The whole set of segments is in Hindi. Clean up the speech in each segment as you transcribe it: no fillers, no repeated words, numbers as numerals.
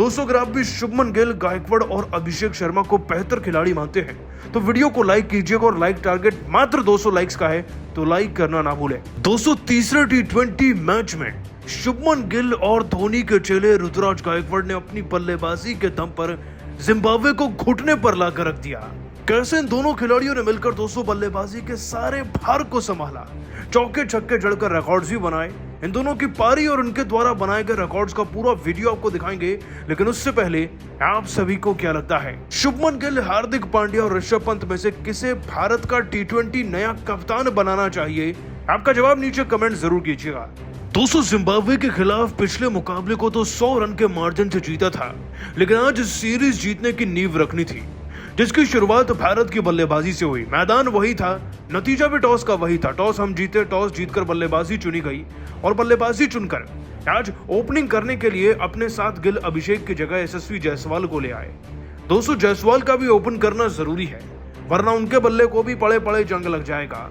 दोस्तों अगर आप भी शुभमन गिल, गायकवाड़ और अभिषेक शर्मा को बेहतर खिलाड़ी मानते हैं तो वीडियो को लाइक कीजिएगा और लाइक टारगेट मात्र 200 लाइक्स का है तो लाइक करना ना भूलें। दोस्तों तीसरे टी20 मैच में शुभमन गिल और धोनी के चेले ऋतुराज गायकवाड़ ने अपनी बल्लेबाजी के दम पर जिम्बाब्वे को घुटने पर लाकर रख दिया। कैसे इन दोनों खिलाड़ियों ने मिलकर 200 बल्लेबाजी के सारे भार को संभाला, चौके छक्के जड़कर रिकॉर्ड्स भी बनाए। इन दोनों की पारी और उनके द्वारा बनाए गए रिकॉर्ड्स का पूरा वीडियो आपको दिखाएंगे, लेकिन उससे पहले आप सभी को क्या लगता है, शुभमन गिल, हार्दिक पांड्या और ऋषभ पंत में से किसे भारत का टी20 नया कप्तान बनाना चाहिए? आपका जवाब नीचे कमेंट जरूर कीजिएगा। दोस्तों जिम्बाब्वे के खिलाफ पिछले मुकाबले को तो 100 रन के मार्जिन से जीता था, लेकिन आज सीरीज जीतने की नींव रखनी थी, जिसकी शुरुआत भारत की बल्लेबाजी से हुई। मैदान वही था, नतीजा भी टॉस का वही था। टॉस हम जीते, टॉस जीतकर बल्लेबाजी चुनी गई और बल्लेबाजी चुनकर आज ओपनिंग करने के लिए अपने साथ गिल, अभिषेक की जगह यशस्वी जायसवाल को ले आए। दोस्तों जायसवाल का भी ओपन करना जरूरी है, वरना उनके बल्ले को भी पड़े पड़े जंग लग जाएगा।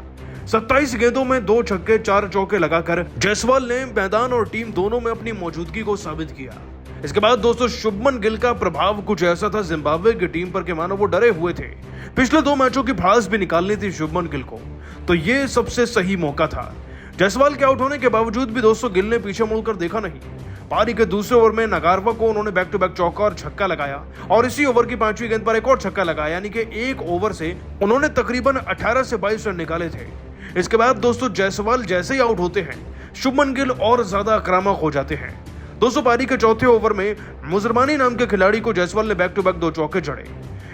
27 गेंदों में 2 छक्के 4 चौके लगाकर जायसवाल ने मैदान और टीम दोनों में अपनी मौजूदगी को साबित किया। इसके बाद दोस्तों शुभमन गिल का प्रभाव कुछ ऐसा था जिम्बाब्वे की टीम पर कि मानो वो डरे हुए थे। पिछले 2 मैचों की भड़ास भी निकालनी थी शुभमन गिल को, तो ये सबसे सही मौका था। जायसवाल के आउट होने के बावजूद भी दोस्तों गिल ने पीछे मुड़कर देखा नहीं। पारी के दूसरे ओवर में नगारवा को उन्होंने बैक टू बैक चौका और छक्का लगाया और इसी ओवर की 5वीं गेंद पर एक और छक्का लगाया, यानी कि एक ओवर से उन्होंने तकरीबन 18 से 22 रन निकाले थे। इसके बाद दोस्तों जायसवाल जैसे ही आउट होते हैं, शुभमन गिल और ज्यादा आक्रामक हो जाते हैं। दोस्तों पारी के चौथे ओवर में मुजरमानी नाम के खिलाड़ी को जायसवाल ने बैक टू बैक 2 चौके जड़े।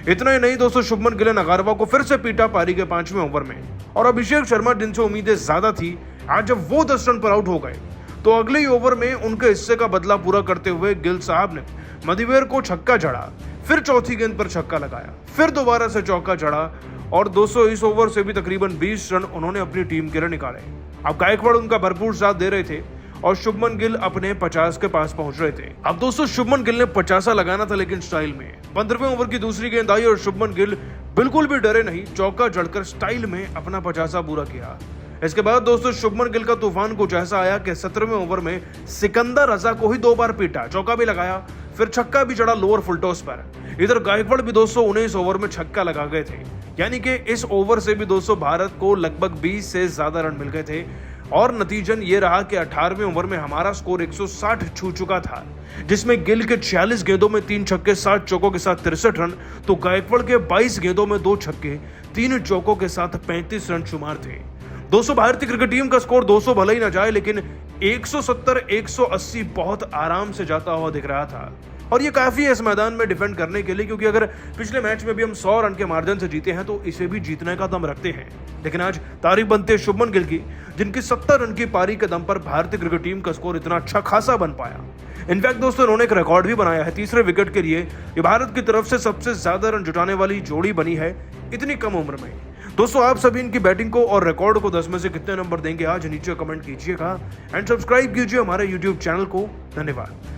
इतना ही नहीं दोस्तों, शुभमन गिल ने नगारवा को फिर से पीटा पारी के 5वें ओवर में, और अभिषेक शर्मा जिनसे उम्मीदें ज्यादा थी, आज जब वो 10 रन पर आउट हो गए तो अगले ही ओवर में उनके हिस्से का बदला पूरा करते हुए गिल साहब ने मदिवेर को छक्का जड़ा, फिर चौथी गेंद पर छक्का लगाया, फिर दोबारा से चौका जड़ा और दोस्तों इस ओवर से भी तकरीबन 20 रन उन्होंने अपनी टीम के लिए निकाले। अब गायकवाड़ उनका भरपूर साथ दे रहे थे और शुभमन गिल अपने 50 के पास पहुंच रहे थे। अब दोस्तों शुभमन गिल ने 50 लगाना था, लेकिन स्टाइल में। 15वें ओवर की दूसरी गेंद आई और शुभमन गिल बिल्कुल भी डरे नहीं, चौका जड़कर स्टाइल में अपना 50 पूरा किया। इसके बाद दोस्तों शुभमन गिल का तूफान कुछ ऐसा आया कि 17वें ओवर में सिकंदर रजा को ही 2 बार पीटा, चौका भी लगाया, फिर छक्का भी चढ़ा लोअर फुल टॉस पर। इधर गायकवाड़ भी दोस्तों 19 ओवर में छक्का लगा गए थे, यानी कि इस ओवर से भी दोस्तों भारत को लगभग 20 से ज्यादा रन मिल गए थे और नतीजन ये रहा कि 18वें ओवर में हमारा स्कोर 160 छू चुका था, जिसमें गिल के 46 गेंदों में 3 छक्के 7 चौकों के साथ 63 रन, तो गायकवाड़ के 22 गेंदों में 2 छक्के 3 चौकों के साथ 35 रन शुमार थे। दोस्तों भारतीय क्रिकेट टीम का स्कोर 200 भले ही ना जाए, लेकिन 170-180 बहुत आराम से जाता हुआ दिख रहा था, और ये काफी है इस मैदान में डिफेंड करने के लिए, क्योंकि अगर पिछले मैच में भी हम 100 रन के मार्जिन से जीते हैं तो इसे भी जीतने का दम रखते हैं। लेकिन आज तारीफ बनती है शुभमन गिल की, जिनकी 70 रन की पारी के दम पर भारतीय क्रिकेट टीम का स्कोर इतना अच्छा खासा बन पाया। इनफैक्ट दोस्तों उन्होंने एक रिकॉर्ड भी बनाया है, तीसरे विकेट के लिए ये भारत की तरफ से सबसे ज्यादा रन जुटाने वाली जोड़ी बनी है इतनी कम उम्र में। दोस्तों आप सभी इनकी बैटिंग को और रिकॉर्ड को 10 में से कितने नंबर देंगे आज नीचे कमेंट कीजिएगा एंड सब्सक्राइब कीजिए हमारे यूट्यूब चैनल को। धन्यवाद।